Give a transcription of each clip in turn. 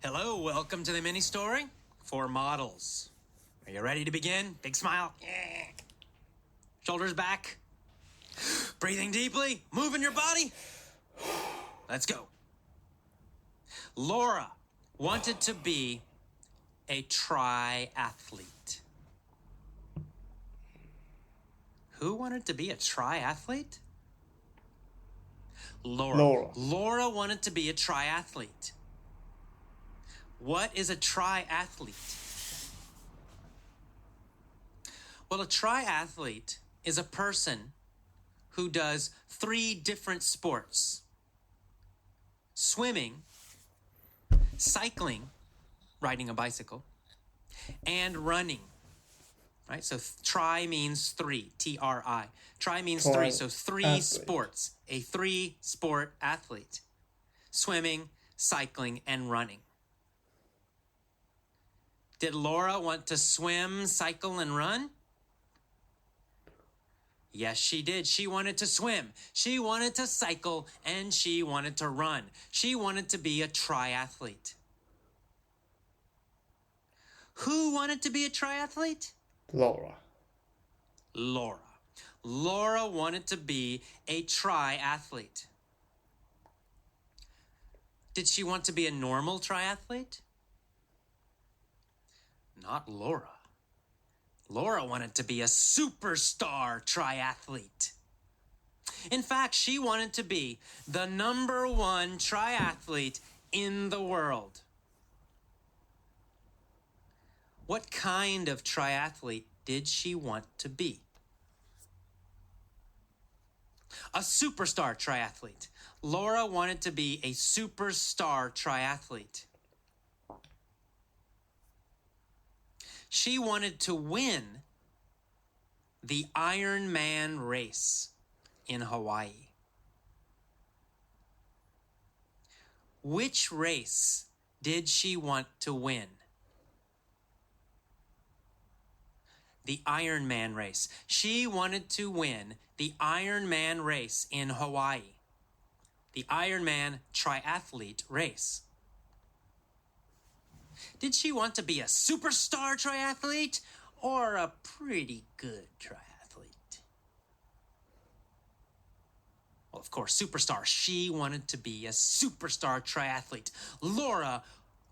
Hello, welcome to the mini story for models. Are you ready to begin? Big smile. Yeah. Shoulders back. Breathing deeply, moving your body. Let's go. Laura wanted to be a triathlete. Who wanted to be a triathlete? Laura. Laura wanted to be a triathlete. What is a triathlete? Well, a triathlete is a person who does 3 different sports: swimming, cycling, riding a bicycle, and running. Right? So tri means 3, T-R-I. Tri means 3, so 3 sports. A 3-sport athlete: swimming, cycling, and running. Did Laura want to swim, cycle, and run? Yes, she did. She wanted to swim, she wanted to cycle, and she wanted to run. She wanted to be a triathlete. Who wanted to be a triathlete? Laura. Laura. Laura wanted to be a triathlete. Did she want to be a normal triathlete? Not Laura. Laura wanted to be a superstar triathlete. In fact, she wanted to be the #1 triathlete in the world. What kind of triathlete did she want to be? A superstar triathlete. Laura wanted to be a superstar triathlete. She wanted to win the Ironman race in Hawaii. Which race did she want to win? The Ironman race. She wanted to win the Ironman race in Hawaii. The Ironman triathlete race. Did she want to be a superstar triathlete or a pretty good triathlete? Well, of course, superstar. She wanted to be a superstar triathlete. Laura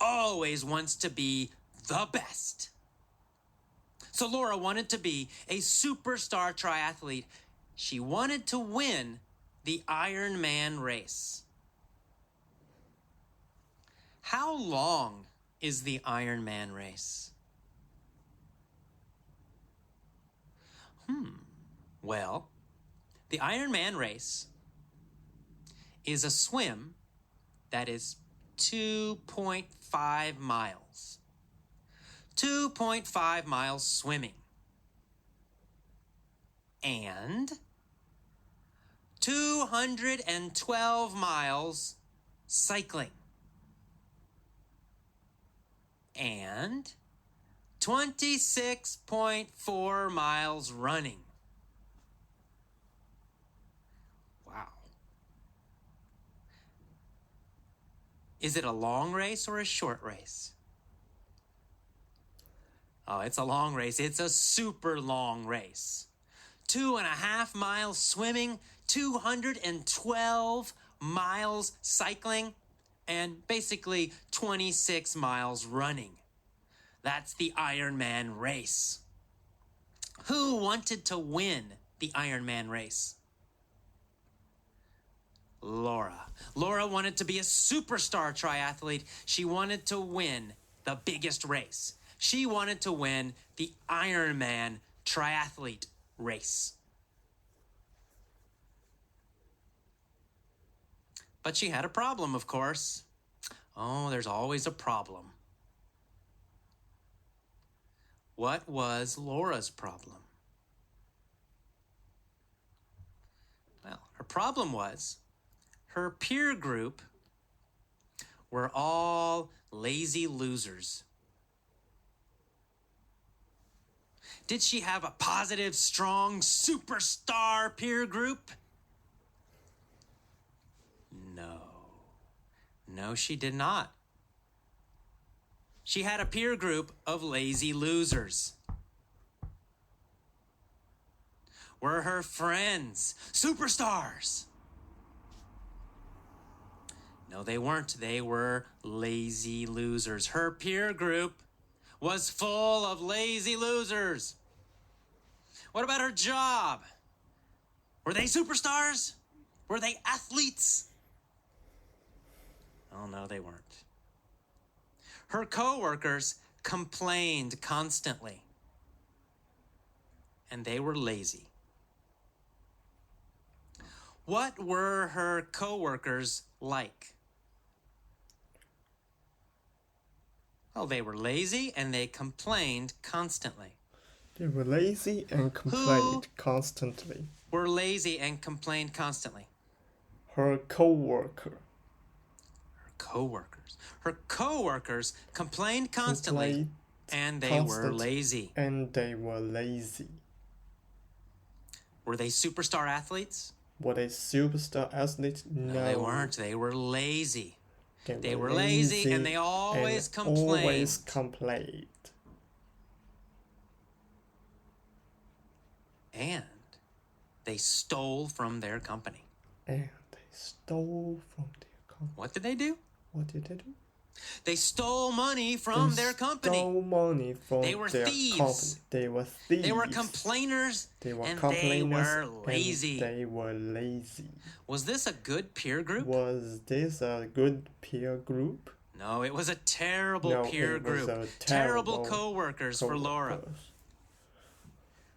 always wants to be the best. So Laura wanted to be a superstar triathlete. She wanted to win the Ironman race. How long is the Ironman race? Well, the Ironman race is a swim that is 2.5 miles. 2.5 miles swimming. And 212 miles cycling. And 26.4 miles running. Wow. Is it a long race or a short race? Oh, it's a long race. It's a super long race. 2.5 miles swimming, 212 miles cycling, and basically 26 miles running. That's the Ironman race. Who wanted to win the Ironman race? Laura. Laura wanted to be a superstar triathlete. She wanted to win the biggest race. She wanted to win the Ironman triathlete race. But she had a problem, of course. Oh, there's always a problem. What was Laura's problem? Well, her problem was her peer group were all lazy losers. Did she have a positive, strong, superstar peer group? No. No, she did not. She had a peer group of lazy losers. Were her friends superstars? No, they weren't. They were lazy losers. Her peer group was full of lazy losers. What about her job? Were they superstars? Were they athletes? Oh, no, they weren't. Her coworkers complained constantly, and they were lazy. What were her coworkers like? Well, they were lazy and they complained constantly. They were lazy and complained constantly. Were lazy and complained constantly. Her co-worker. Her coworkers complained constantly, and they were lazy. And they were lazy. Were they superstar athletes? Were they superstar athletes? No, they weren't. They were lazy. They were lazy lazy and they always and complained. Always complained. And they stole from their company. And they stole from their company. What did they do? What did they do? They stole money from their company. Stole money from They were their thieves. company. They were thieves. They were complainers. They were and complainers. they were lazy. And they were lazy. Was this a good peer group? Was this a good peer group? No, it was a terrible peer group. Terrible co-workers for Laura.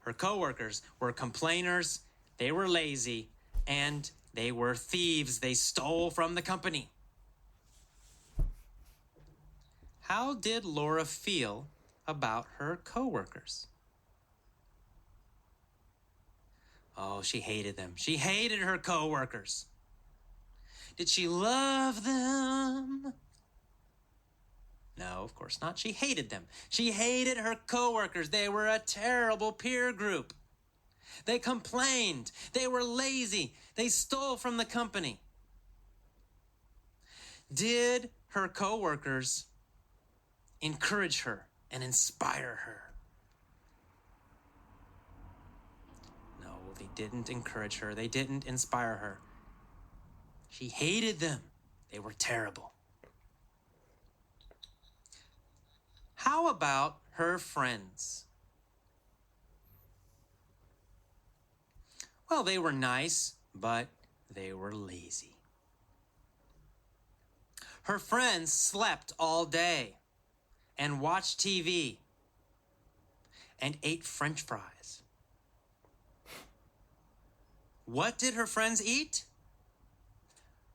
Her co-workers were complainers, they were lazy, and they were thieves. They stole from the company. How did Laura feel about her co-workers? Oh, she hated them. She hated her co-workers. Did she love them? No, of course not. She hated them. She hated her coworkers. They were a terrible peer group. They complained. They were lazy. They stole from the company. Did her coworkers encourage her and inspire her? No, they didn't encourage her. They didn't inspire her. She hated them. They were terrible. How about her friends? Well, they were nice, but they were lazy. Her friends slept all day and watched TV and ate French fries. What did her friends eat?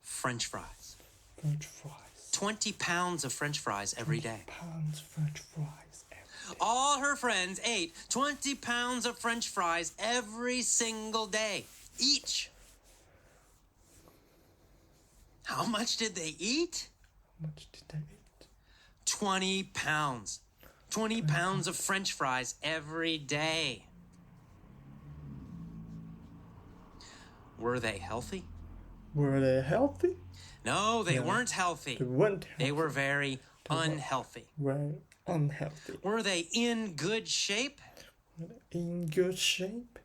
French fries. French fries. 20 pounds of French fries every day. Pounds French fries every day. All her friends ate 20 pounds of French fries every single day, each. How much did they eat? How much did they eat? 20 pounds. 20 pounds of French fries every day. Were they healthy? Were they healthy? No, they weren't healthy. They weren't healthy. They were very unhealthy. Were unhealthy. Were they in good shape? Were they in good shape?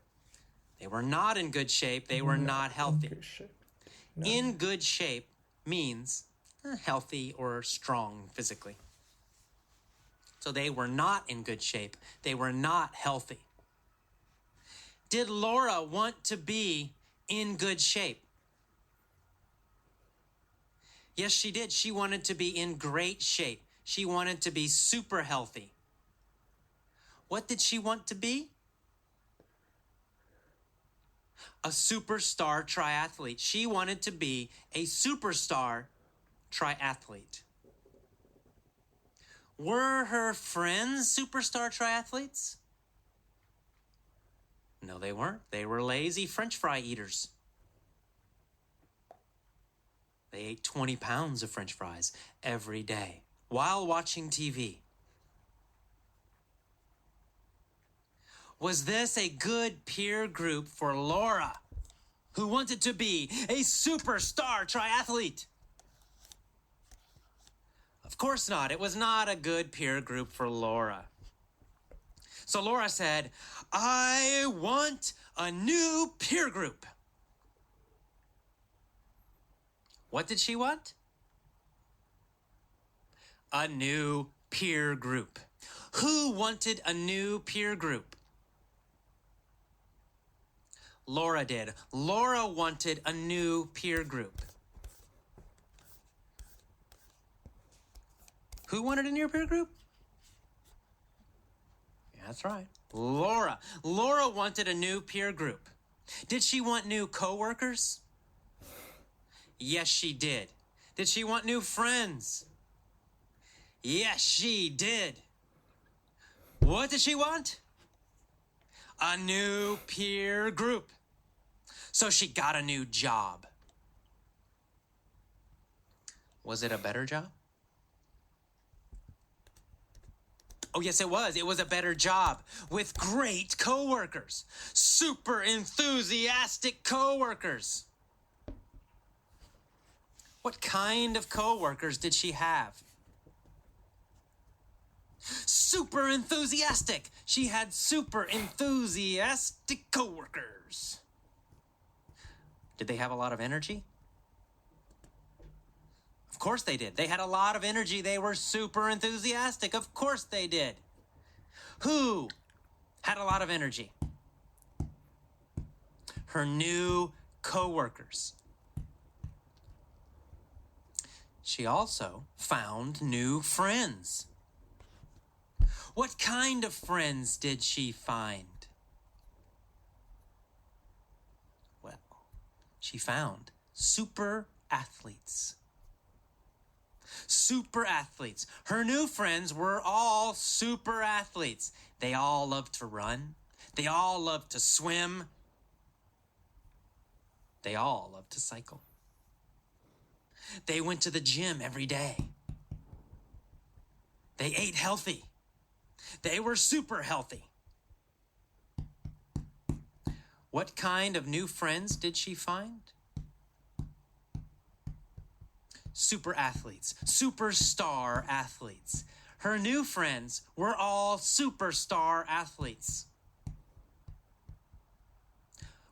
They were not in good shape. They were not healthy. In good shape. No. In good shape means healthy or strong physically. So they were not in good shape. They were not healthy. Did Laura want to be in good shape? Yes, she did. She wanted to be in great shape. She wanted to be super healthy. What did she want to be? A superstar triathlete. She wanted to be a superstar triathlete. Were her friends superstar triathletes? No, they weren't. They were lazy French fry eaters. They ate 20 pounds of French fries every day while watching TV. Was this a good peer group for Laura, who wanted to be a superstar triathlete? Of course not. It was not a good peer group for Laura. So Laura said, I want a new peer group. What did she want? A new peer group. Who wanted a new peer group? Laura did. Laura wanted a new peer group. Who wanted a new peer group? Yeah, that's right. Laura. Laura wanted a new peer group. Did she want new coworkers? Yes, she did. Did she want new friends? Yes, she did. What did she want? A new peer group. So she got a new job. Was it a better job? Oh, yes, it was. It was a better job with great coworkers. Super enthusiastic coworkers. What kind of coworkers did she have? Super enthusiastic. She had super enthusiastic coworkers. Did they have a lot of energy? Of course they did. They had a lot of energy. They were super enthusiastic. Of course they did. Who had a lot of energy? Her new coworkers. She also found new friends. What kind of friends did she find? Well, she found super athletes. Super athletes. Her new friends were all super athletes. They all loved to run. They all loved to swim. They all loved to cycle. They went to the gym every day. They ate healthy. They were super healthy. What kind of new friends did she find? Super athletes, superstar athletes. Her new friends were all superstar athletes.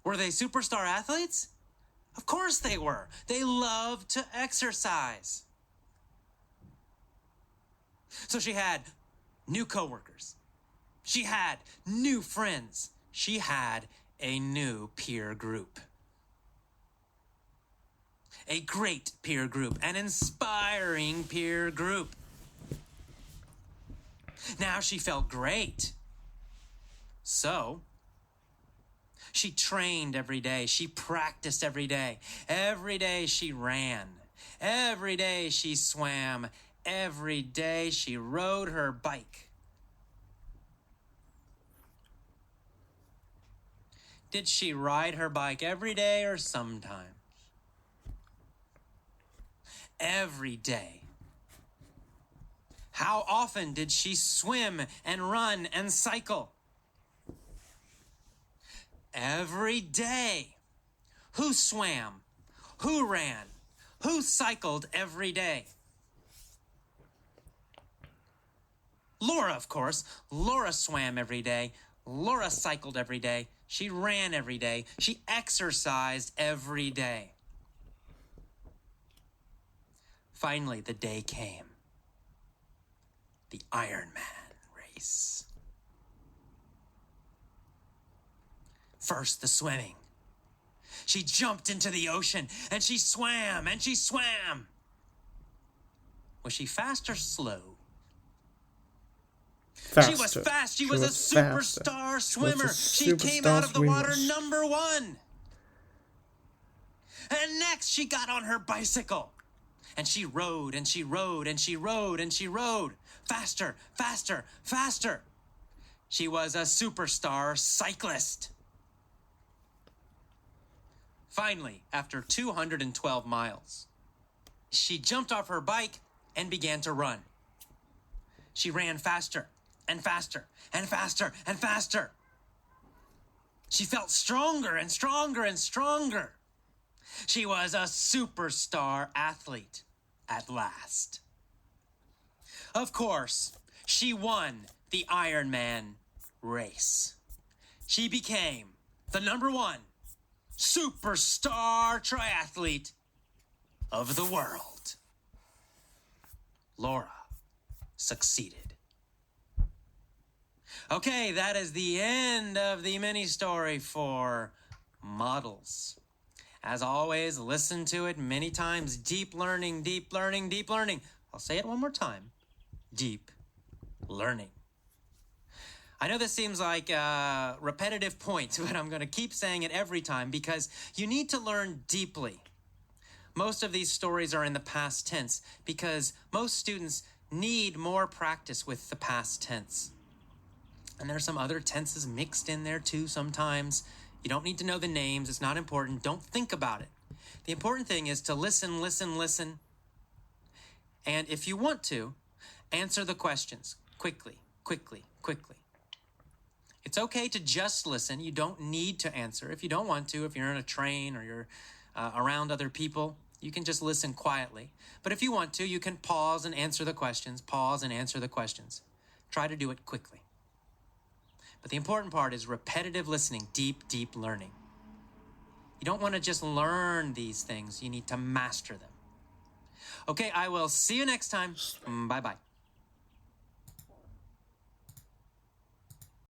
Were they superstar athletes? Of course they were. They loved to exercise. So she had new coworkers. She had new friends. She had a new peer group. A great peer group, an inspiring peer group. Now she felt great. So she trained every day. She practiced every day. Every day she ran. Every day she swam. Every day she rode her bike. Did she ride her bike every day or sometimes? Every day. How often did she swim and run and cycle? Every day. Who swam? Who ran? Who cycled every day? Laura, of course. Laura swam every day. Laura cycled every day. She ran every day. She exercised every day. Finally, the day came. The Ironman race. First, the swimming. She jumped into the ocean and she swam and she swam. Was she fast or slow? Faster. She was fast. She was a faster. superstar swimmer. She Superstar came out of the water swimmer. number one. And next, she got on her bicycle. And she rode and she rode and she rode and she rode. Faster, faster, faster. She was a superstar cyclist. Finally, after 212 miles, she jumped off her bike and began to run. She ran faster and faster and faster and faster. She felt stronger and stronger and stronger. She was a superstar athlete at last. Of course, she won the Ironman race. She became the #1 superstar triathlete of the world. Laura succeeded. Okay, that is the end of the mini story for models. As always, listen to it many times. Deep learning, deep learning, deep learning. I'll say it one more time. Deep learning. I know this seems like a repetitive point, but I'm going to keep saying it every time because you need to learn deeply. Most of these stories are in the past tense because most students need more practice with the past tense. And there's some other tenses mixed in there too sometimes. You don't need to know the names. It's not important. Don't think about it. The important thing is to listen, listen, listen. And if you want to, answer the questions quickly, quickly, quickly. It's okay to just listen. You don't need to answer. If you don't want to, if you're in a train or you're around other people, you can just listen quietly. But if you want to, you can pause and answer the questions. Pause and answer the questions. Try to do it quickly. But the important part is repetitive listening, deep, deep learning. You don't want to just learn these things. You need to master them. Okay, I will see you next time. Bye-bye.